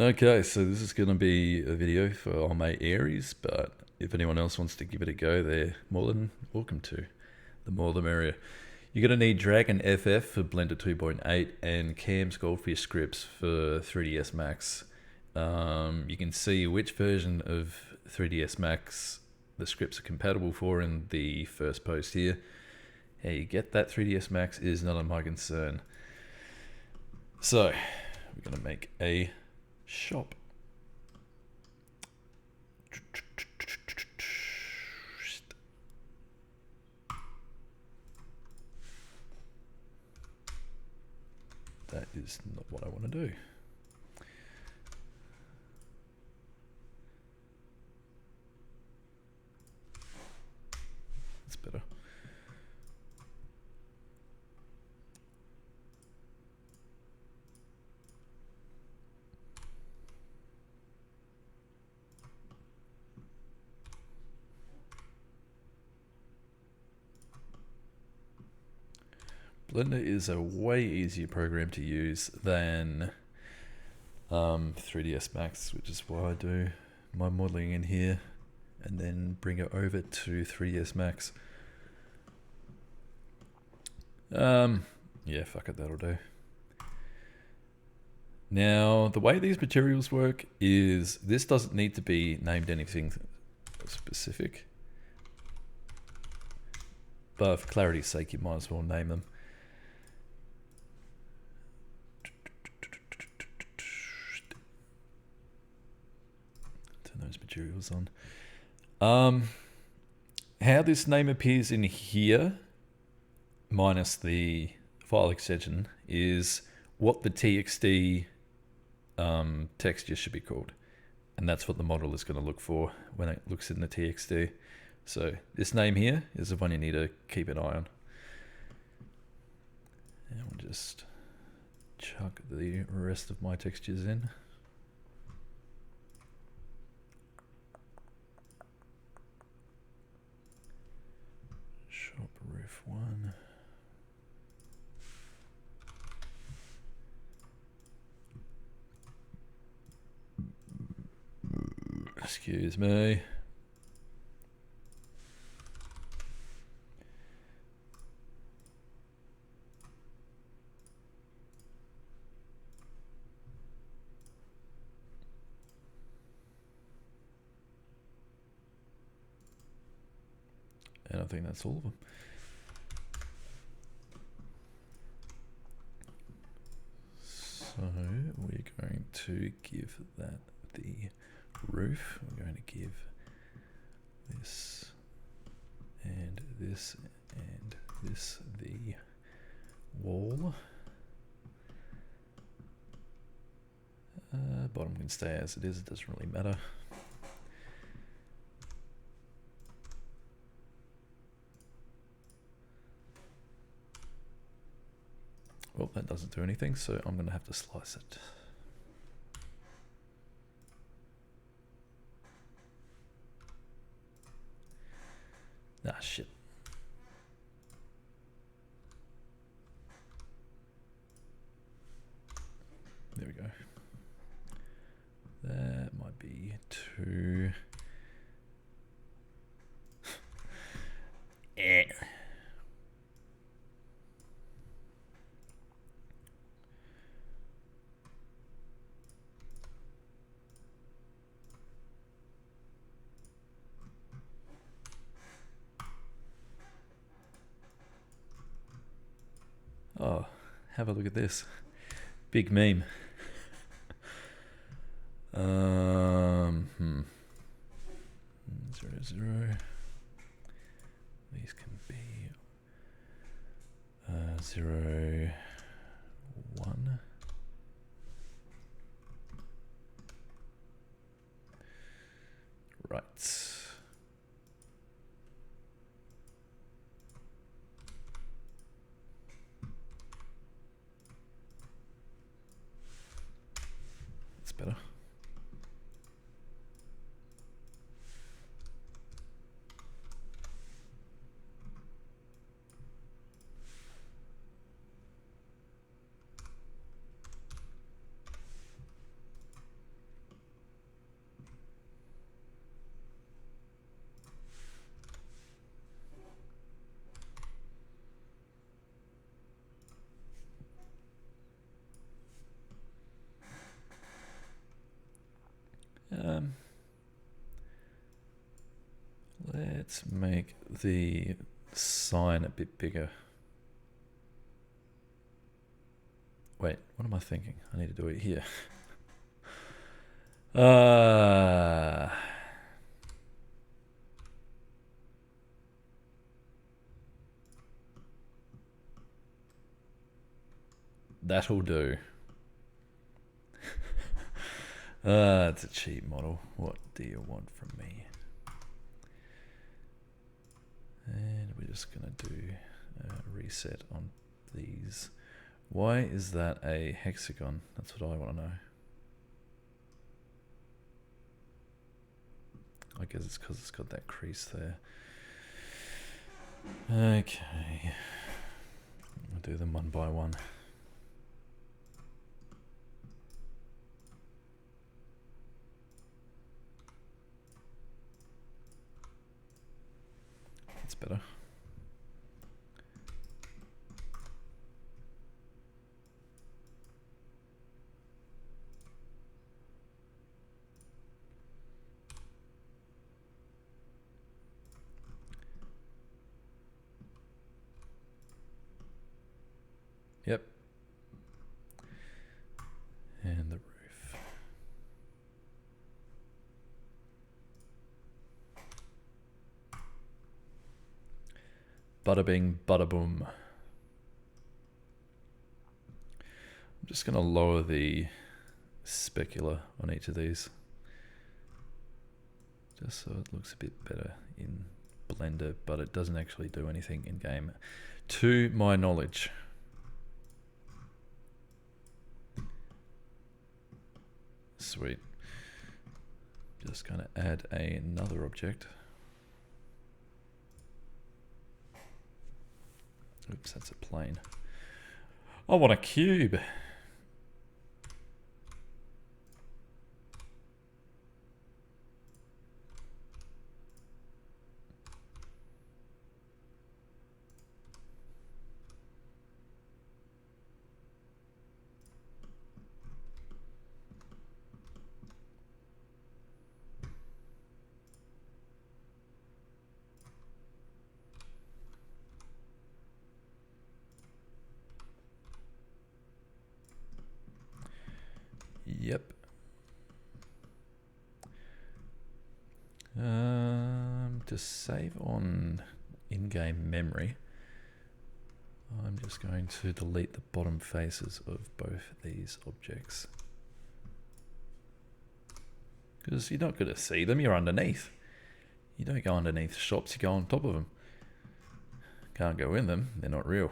Okay, so this is going to be a video for our mate Aries, but if anyone else wants to give it a go, they're more than welcome to. The more the merrier. You're going to need DRAGONFF for Blender 2.8 and Cam's Goldfish scripts for 3ds Max. You can see which version of 3ds Max the scripts are compatible for in the first post here. How you get that 3ds Max is none of my concern. So, we're going to make a shop. That is not what I want to do. That's better. Blender is a way easier program to use than 3ds Max, which is why I do my modeling in here and then bring it over to 3ds Max. Yeah, fuck it, that'll do. Now, the way these materials work is this doesn't need to be named anything specific, but for clarity's sake, you might as well name them. Turn those materials on. How this name appears in here, minus the file extension, is what the TXT texture should be called. And that's what the model is going to look for when it looks in the TXT. So this name here is the one you need to keep an eye on. And we'll just chuck the rest of my textures in. Shop roof 1. Excuse me. And I think that's all of them. So we're going to give that the roof. We're going to give this and this and this the wall. Bottom can stay as it is, it doesn't really matter. Well, that doesn't do anything, so I'm going to have to slice it. Ah, shit. There we go. That might be too... Oh, have a look at this. Big meme. 0, 0. These can be 0, 1. Right. That's better. Let's make the sign a bit bigger. Wait, what am I thinking? I need to do it here. That'll do. It's a cheap model. What do you want from me? And we're just going to do a reset on these. Why is that a hexagon? That's what I want to know. I guess it's because it's got that crease there. Okay. We'll do them one by one. That's better. Yep. And the roof. Bada bing, bada boom. I'm just going to lower the specular on each of these, just so it looks a bit better in Blender, but it doesn't actually do anything in game, to my knowledge. Sweet. Just going to add another object. Oops, that's a plane. I want a cube. Yep. To save on in-game memory, I'm just going to delete the bottom faces of both these objects, because you're not going to see them, you're underneath. You don't go underneath shops, you go on top of them. Can't go in them, they're not real.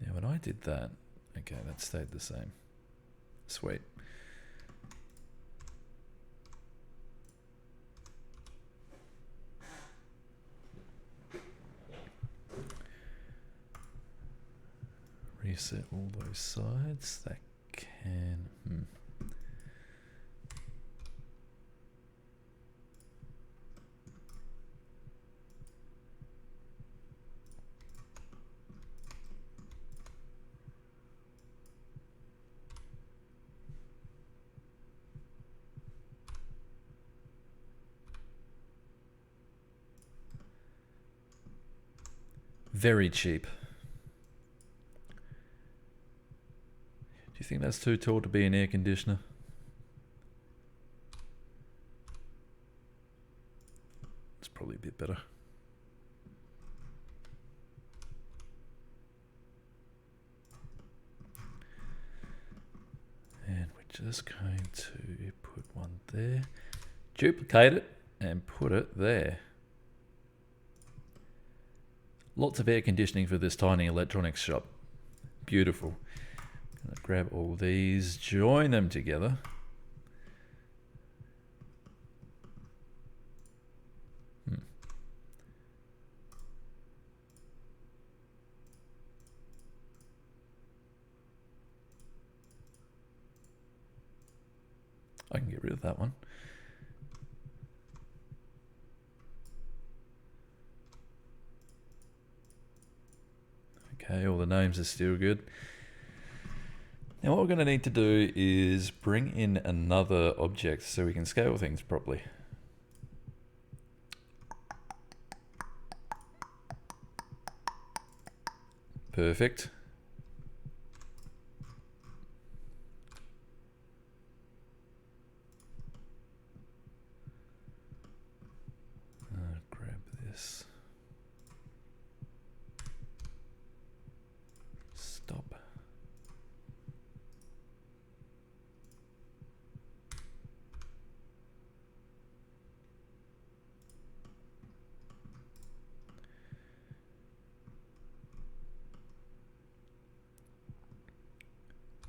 Now when I did that, okay, that stayed the same. Sweet. Reset all those sides. That can... Very cheap. Do you think that's too tall to be an air conditioner? It's probably a bit better. And we're just going to put one there, duplicate it, and put it there. Lots of air conditioning for this tiny electronics shop. Beautiful. I'm gonna grab all these, join them together. I can get rid of that one. Okay, all the names are still good. Now what we're going to need to do is bring in another object so we can scale things properly. Perfect. Grab this. Stop.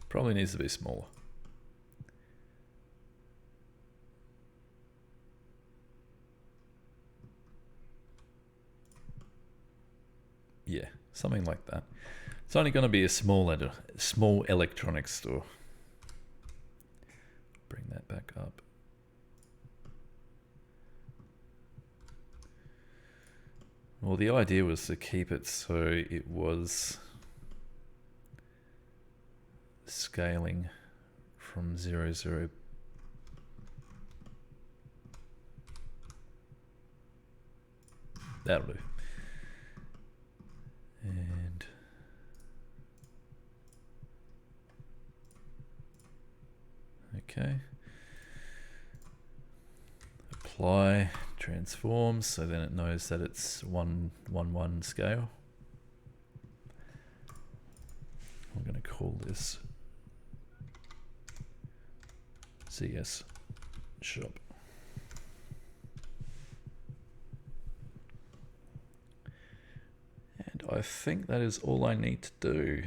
Probably needs to be smaller. Yeah, something like that. It's only going to be a small electronics store. Bring that back up. Well, the idea was to keep it so it was scaling from 0, 0. That'll do. And okay. Apply transforms, so then it knows that it's 1, 1, 1 scale. I'm going to call this CS shop. And I think that is all I need to do.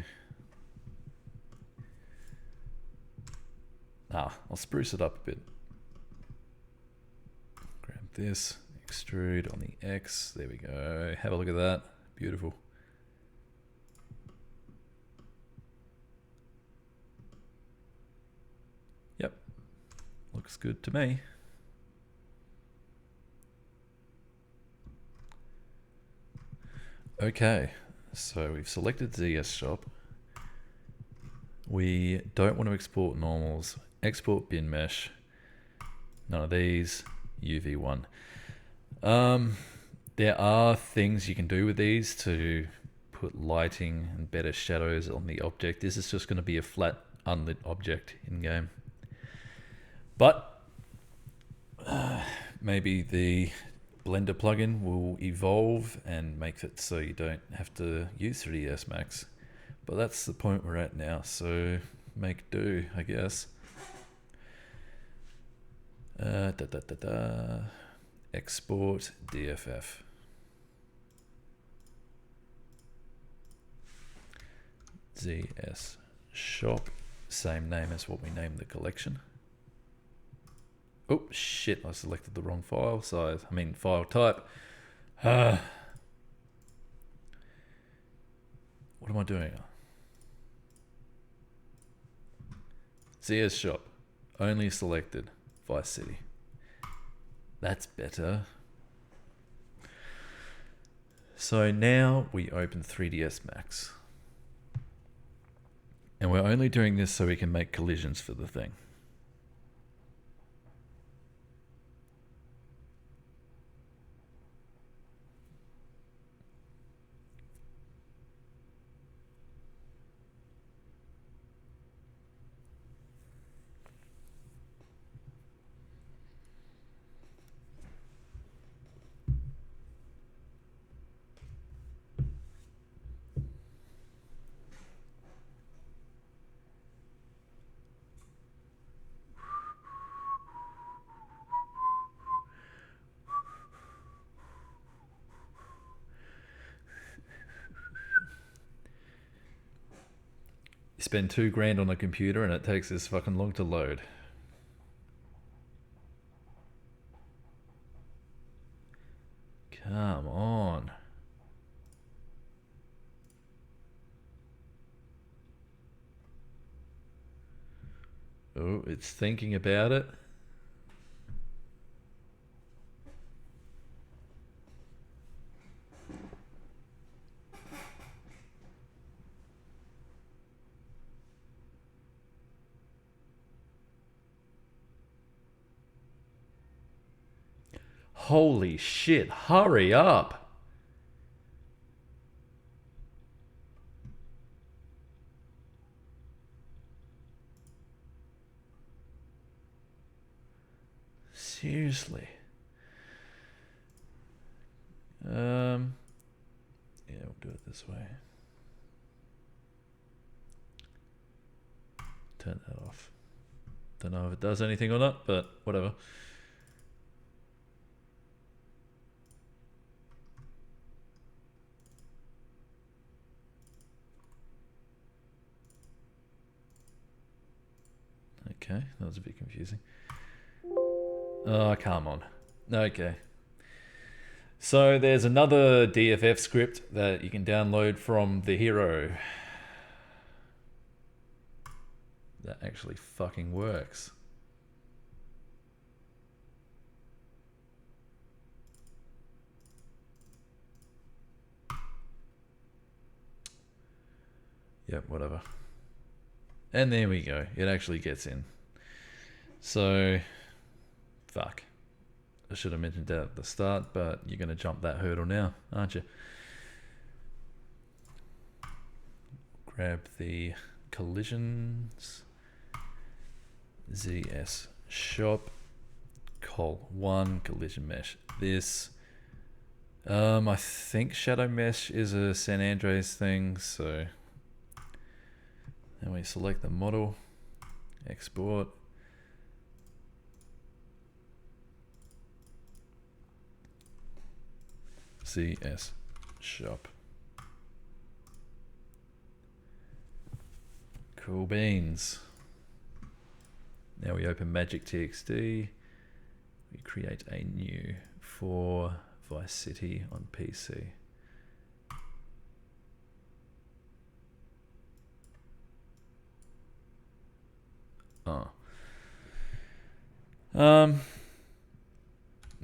I'll spruce it up a bit. Grab this, extrude on the X. There we go. Have a look at that. Beautiful. Yep. Looks good to me. Okay, so we've selected ZS shop. We don't want to export normals. Export bin mesh. None of these. UV1. There are things you can do with these to put lighting and better shadows on the object. This is just going to be a flat, unlit object in game. But maybe the Blender plugin will evolve and make it so you don't have to use 3ds Max. But that's the point we're at now, so make do, I guess. Export DFF. ZS shop, same name as what we named the collection. Oh shit, I selected the wrong file size. I mean file type. What am I doing? ZS shop, only selected Vice City. That's better. So now we open 3ds Max. And we're only doing this so we can make collisions for the thing. Spend $2,000 on a computer and it takes this fucking long to load. Come on. Oh, it's thinking about it. Holy shit, hurry up. Seriously. Yeah, we'll do it this way. Turn that off. Don't know if it does anything or not, but whatever. Okay, that was a bit confusing. Oh, come on. Okay. So there's another DFF script that you can download from the hero that actually fucking works. Yep, whatever. And there we go. It actually gets in. So, fuck. I should have mentioned that at the start, but you're going to jump that hurdle now, aren't you? Grab the collisions. ZS shop. Col1 collision mesh. This. I think Shadow Mesh is a San Andreas thing, so. And we select the model. Export. CS shop. Cool beans. Now we open Magic TXT. We create a new for Vice City on PC. Oh.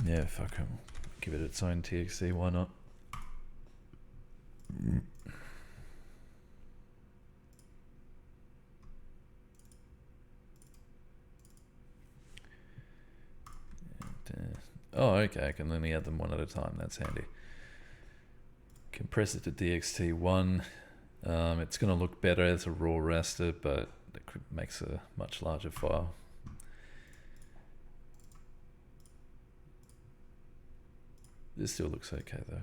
Yeah, fuck him. Give it its own TXT, why not? Oh, okay, I can only add them one at a time, that's handy. Compress it to DXT1. It's going to look better as a raw raster, but it makes a much larger file. This still looks okay though.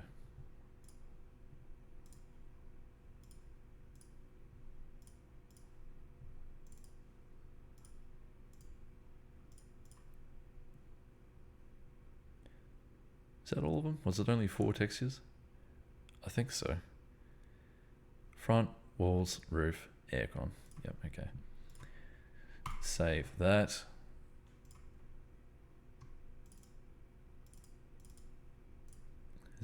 Is that all of them? Was it only 4 textures? I think so. Front, walls, roof, aircon. Yep, okay. Save that.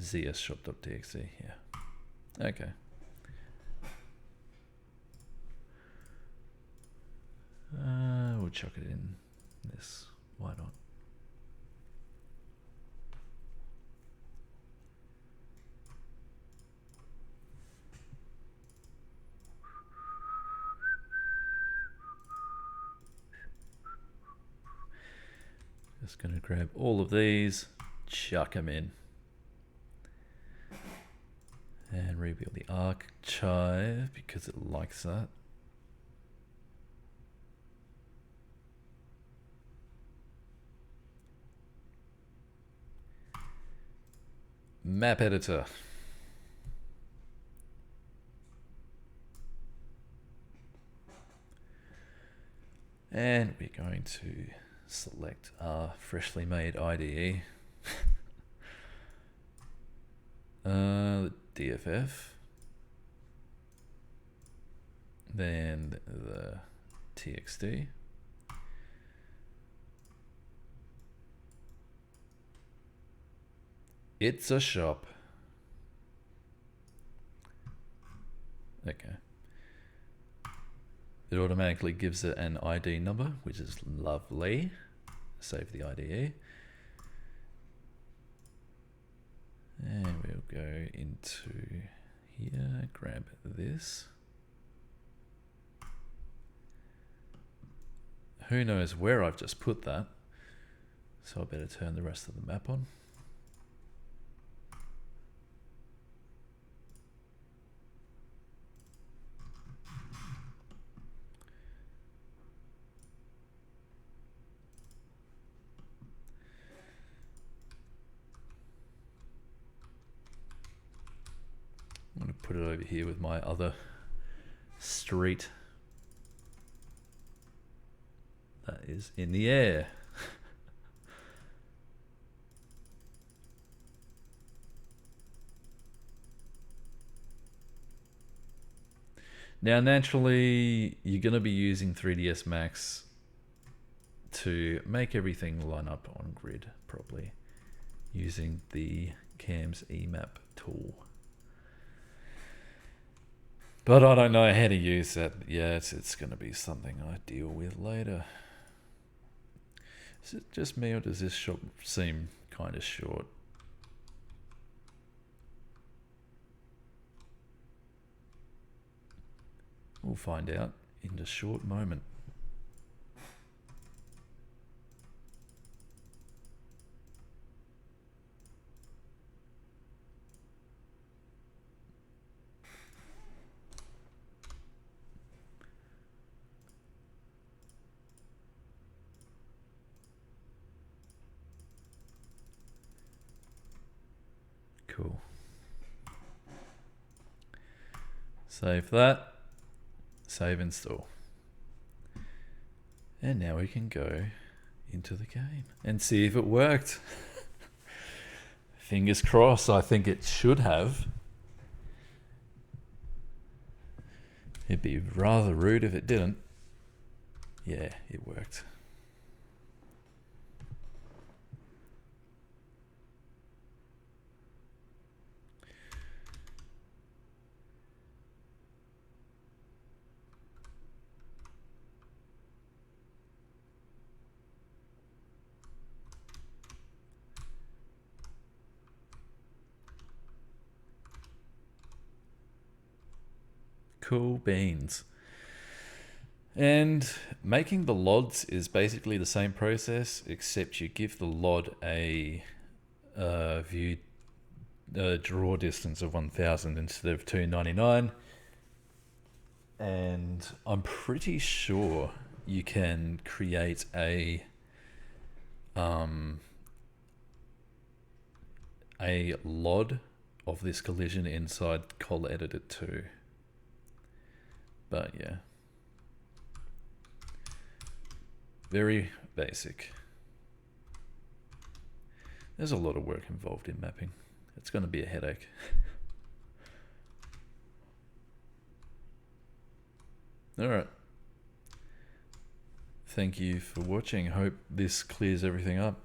zsshop.txt, yeah. Okay. We'll chuck it in this. Why not? Just going to grab all of these, chuck them in. And rebuild the archive because it likes that. Map editor. And we're going to select our freshly made IDE. The DFF. Then the TXT. It's a shop. Okay. It automatically gives it an ID number, which is lovely. Save the IDE. And we'll go into here, grab this. Who knows where I've just put that. So I better turn the rest of the map on. put it over here with my other street that is in the air. Now, naturally, you're going to be using 3ds Max to make everything line up on grid properly using the CAMS EMAP tool. But I don't know how to use that. Yeah, it's going to be something I deal with later. Is it just me, or does this shot seem kind of short? We'll find out in a short moment. Cool. Save that. Save install. And now we can go into the game and see if it worked. Fingers crossed. I think it should have. It'd be rather rude if it didn't. Yeah, it worked. Cool beans. And making the LODs is basically the same process, except you give the LOD a view draw distance of 1000 instead of 299. And I'm pretty sure you can create a LOD of this collision inside Col Editor too. But yeah, very basic. There's a lot of work involved in mapping. It's going to be a headache. All right. Thank you for watching. Hope this clears everything up.